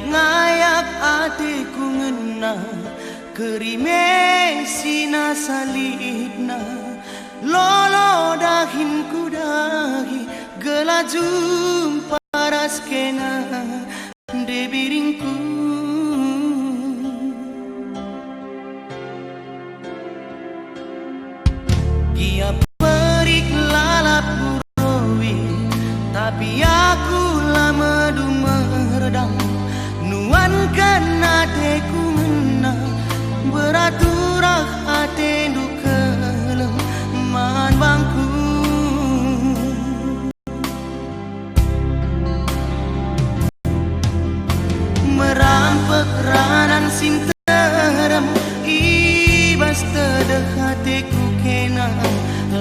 ngayak atiku ngena kerime sina salidna lolo dahin ku dahi gelajum paras kena debiringku gia perik lalap burowi tapi aku lama du meredam nuan kena teku ngena beraturah ate du kelem man bangku merampek ranan sinterem ibas tedeh hatiku kena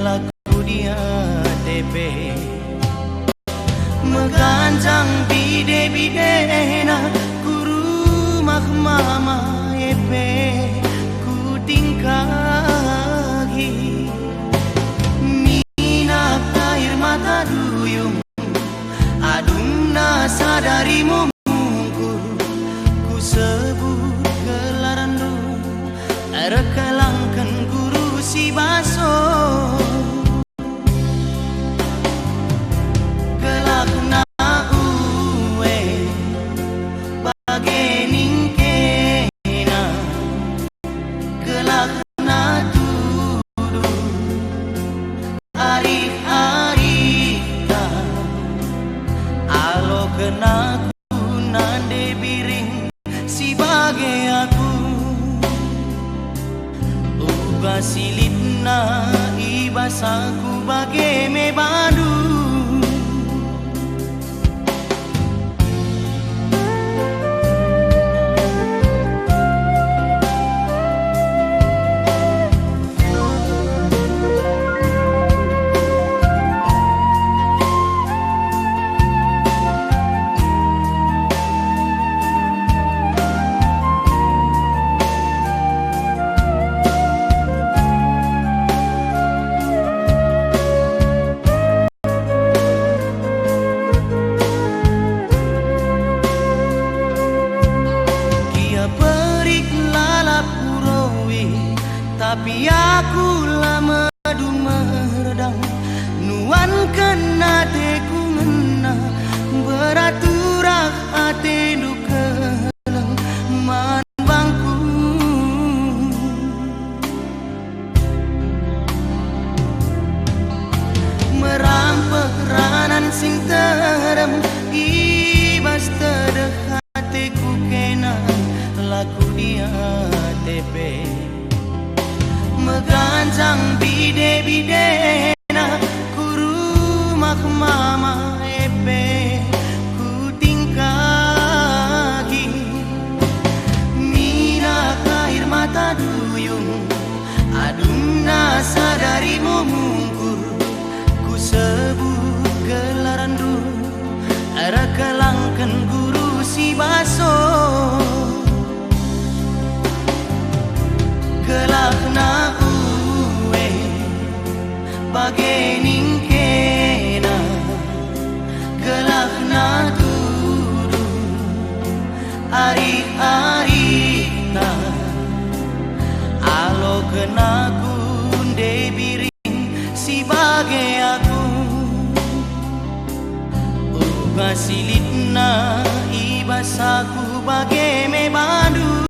lagu dia tepe meganjang bide-bidena kuru mak mama epe ku tingkagi minat air mata duyung adumna sadarimu mungkur ku sebut gelaran du rekalangkan guru si baso kenaku nande biring si bagai aku uga silitna ibas aku bagai mebadu tapi aku lama du meredam nuan kena teku ngena beraturah ate du kelem man bangku merampek ranan sing terem ibas tedeh hatiku kena laku dia tepe meganjang bide-bidena kuru mak mama epe ku tingkagi mina air mata duyung adumna sadarimu mungkur ku sebut gelaran du rekalangkan guru si baso gelakna uwe bagai ningkena gelakna tudu ari-arina alo kenaku debiring si bagai aku uga silitna ibas aku bagai mebadu